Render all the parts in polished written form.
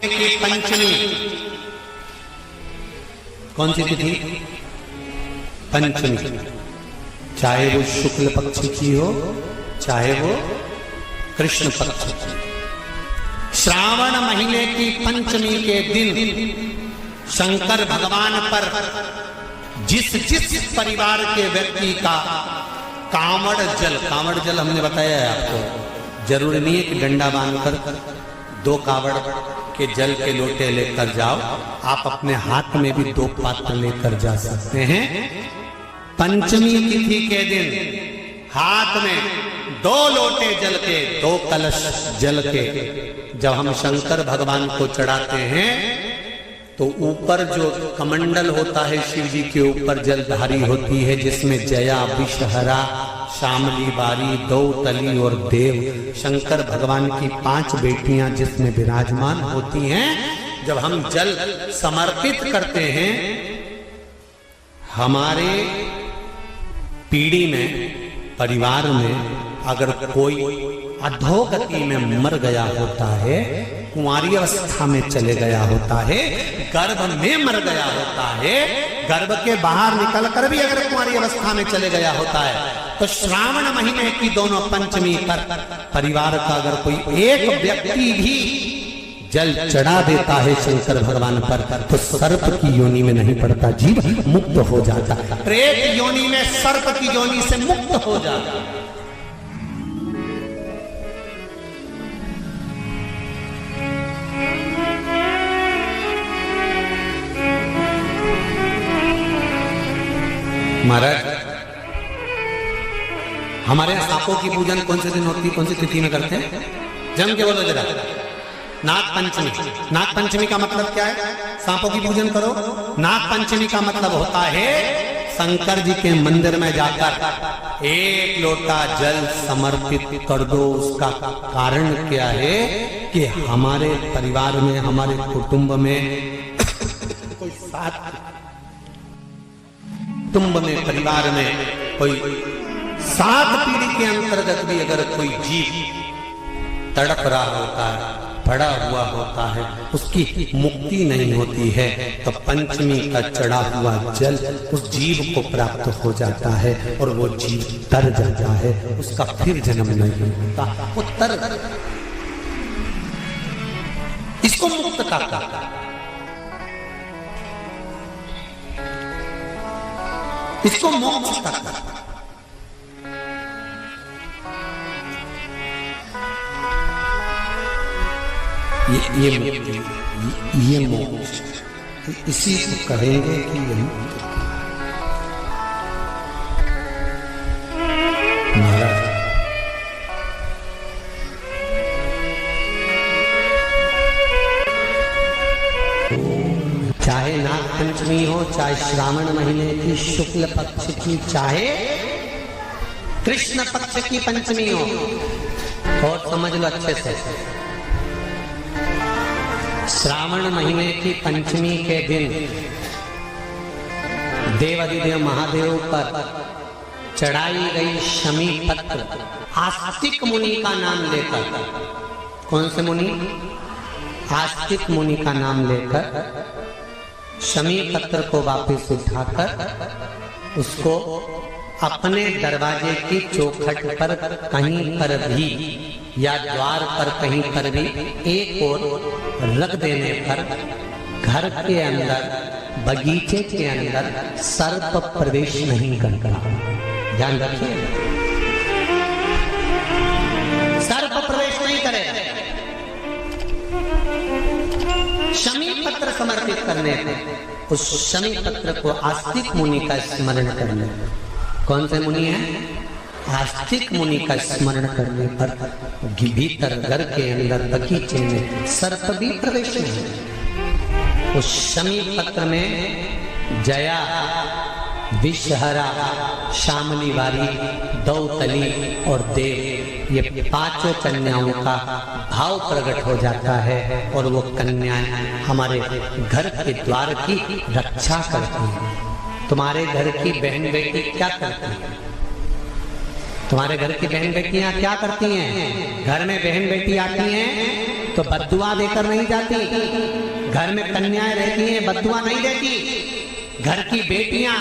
की पंचमी कौन सी तिथि? पंचमी। चाहे वो शुक्ल पक्ष की हो चाहे वो कृष्ण पक्ष की। श्रावण महीने की पंचमी के दिन शंकर भगवान पर जिस जिस परिवार के व्यक्ति का कांवड़ जल हमने बताया है आपको, जरूरी नहीं है कि डंडा बांधकर 2 कावड़ के जल के लोटे लेकर जाओ, आप अपने हाथ में भी 2 पात्र लेकर जा सकते हैं। पंचमी तिथि के दिन हाथ में 2 लोटे जल के, 2 कलश जल के जब हम शंकर भगवान को चढ़ाते हैं तो ऊपर जो कमंडल होता है शिव जी के ऊपर जलधारी होती है, जिसमें जया, विषहरा, शामली बारी, दौतली और देव, शंकर भगवान की 5 बेटियां जिसमें विराजमान होती हैं। जब हम जल समर्पित करते हैं, हमारे पीढ़ी में, परिवार में अगर कोई अधोगति में मर गया होता है, कुंवारी अवस्था में चले गया होता है, गर्भ में मर गया होता है, गर्भ के बाहर निकलकर भी अगर कुंवारी अवस्था में चले गया होता है, तो श्रावण महीने की दोनों पंचमी पर परिवार का अगर कोई एक व्यक्ति भी जल चढ़ा देता है शंकर भगवान पर, तो सर्प की योनि में नहीं पड़ता, जीव मुक्त हो जाता, प्रेत योनि में सर्प की योनि से मुक्त हो जाता। महाराज, हमारे यहाँ सांपों की पूजन कौन से दिन होती है, कौन सी तिथि में करते हैं? जम के बोलो जरा। नाग पंचमी। नाग पंचमी का मतलब क्या है? सांपों की पूजन करो। नाग पंचमी का मतलब होता है शंकर जी के मंदिर में जाकर 1 लोटा जल समर्पित कर दो। उसका कारण क्या है कि हमारे परिवार में, हमारे कुटुंब में कोई परिवार में कोई 7 पीढ़ी के अंतर्गत भी अगर कोई जीव तड़प रहा होता है, पड़ा हुआ होता है, उसकी मुक्ति नहीं होती है, तो पंचमी का चढ़ा हुआ जल उस जीव को प्राप्त हो जाता है और वो जीव तर जाता है, उसका फिर जन्म नहीं होता, वो तर, इसको मुक्त करता है। इसको मोक्ष करता है। ये मोक्ष, इसी को कहेंगे कि ये मुक्त। महाराज, चाहे नाग पंचमी हो, चाहे श्रावण महीने की शुक्ल पक्ष की, चाहे कृष्ण पक्ष की पंचमी हो, और समझ लो अच्छे से, श्रावण महीने की पंचमी के दिन देवाधिदेव महादेव पर चढ़ाई गई शमी पत्र आस्तिक मुनि का नाम लेकर, कौन से मुनि? आस्तिक मुनि का नाम लेकर शमी पत्र को वापस उठाकर उसको अपने दरवाजे की चौखट पर कहीं पर भी या द्वार पर कहीं पर भी एक ओर रख देने पर घर के अंदर, बगीचे के अंदर सर्प प्रवेश नहीं करता। ध्यान रखिए, सर्प प्रवेश नहीं करेगा। शमी पत्र समर्पित करने पर उस शमी पत्र को आस्तिक मुनि का स्मरण करने, कौन से मुनि है? आस्तिक मुनि का स्मरण करने पर भीतर घर के अंदर बगीचे में सर्प भी प्रवेश नहीं। उस शमी पत्र में जया, विषहरा, शामली बारी, दौतली और देव, ये 5 कन्याओं का भाव प्रकट हो जाता है और वो कन्याएं हमारे घर के द्वार की रक्षा करती हैं। तुम्हारे घर की बहन बेटी क्या करती है? तुम्हारे घर की बहन बेटियां क्या करती हैं? घर में बहन बेटी आती हैं तो बद्दुआ देकर नहीं जाती। घर में कन्याएं रहती हैं, बद्दुआ नहीं देती। घर की बेटियां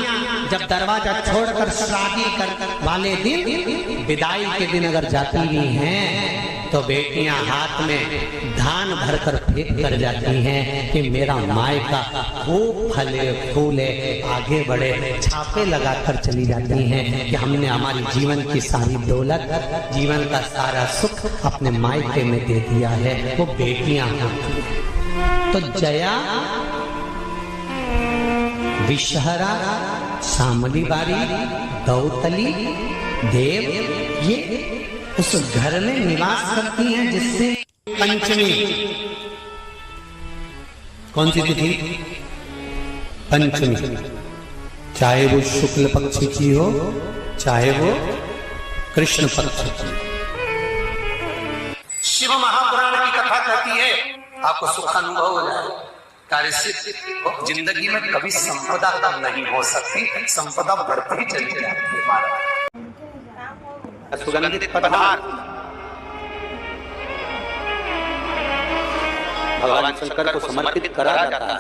जब दरवाजा छोड़कर शादी कर वाले दिन, विदाई के दिन अगर जाती भी हैं तो बेटियां हाथ में धान भरकर फेंक कर जाती हैं कि मेरा मायका खूब फले फूले आगे बढ़े। छापे लगाकर चली जाती हैं कि हमने हमारी जीवन की सारी दौलत, जीवन का सारा सुख अपने मायके में दे दिया है। वो बेटियां होती हैं। तो जया, विषहरा, शामली बारी, गौतली, देव, ये उस घर में निवास करती हैं जिससे पंचमी, कौन सी तिथि? पंचमी, चाहे वो शुक्ल पक्ष की हो चाहे वो कृष्ण पक्ष की। शिव महापुराण की कथा कहती है आपको सुख अनुभव हो जाए। कार्य सिद्ध जिंदगी में कभी संपदा कम नहीं हो सकती, संपदा बढ़ती चली जाती है। सुगंधित पदार्थ भगवान शंकर को समर्पित करा जाता है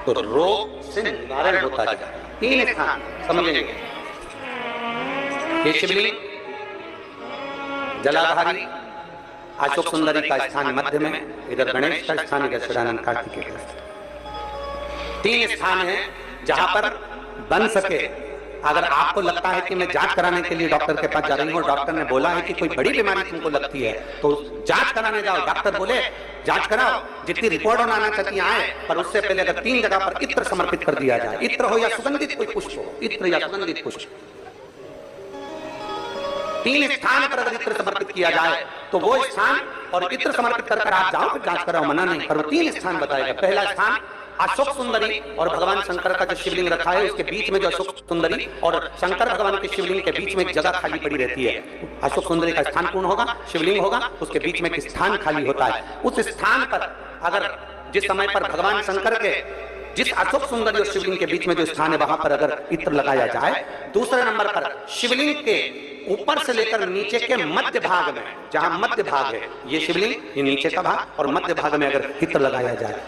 तो रोग से निवारण होता जाता है। 3 स्थान समझेंगे। ये शिवलिंग, जलाधारी, अशोक सुंदरी का स्थान मध्य में, इधर गणेश का स्थान, इधर शिवानंद कार्तिकेय का स्थान। 3 स्थान है जहां पर बन सके। अगर आपको लगता है कि मैं जांच कराने के लिए डॉक्टर के पास जा रही हूँ, डॉक्टर ने बोला है कि कोई बड़ी बीमारी तुमको लगती है तो जांच कराने जाओ, डॉक्टर बोले जांच कराओ, जितनी रिपोर्ट आना चाहती आए, पर उससे पहले अगर 3 जगह पर इत्र समर्पित कर दिया जाए, इत्र हो या सुगंधित कोई पुष्प हो, इत्र या सुगंधित पुष्प, 3 स्थान पर अगर इत्र समर्पित किया जाए तो वो स्थान और इत्र समर्पित कर आप जाओ, जांच कराओ, मना नहीं, पर वो 3 स्थान बताएगा। पहला स्थान अशोक सुंदरी और भगवान शंकर का जो शिवलिंग रखा है उसके बीच में, जो अशोक सुंदरी और शंकर भगवान के शिवलिंग के बीच में एक जगह खाली पड़ी रहती है। अशोक सुंदरी का स्थान पूर्ण होगा, शिवलिंग होगा, उसके बीच में एक स्थान खाली होता है। उस स्थान पर अगर जिस समय पर भगवान शंकर के जिस अशोक सुंदरी और शिवलिंग के बीच में जो स्थान है वहां पर अगर इत्र लगाया जाए, दूसरे नंबर पर शिवलिंग के ऊपर से लेकर नीचे के मध्य भाग में, जहां मध्य भाग है ये शिवलिंग, ये नीचे का भाग, और मध्य भाग में अगर इत्र लगाया जाए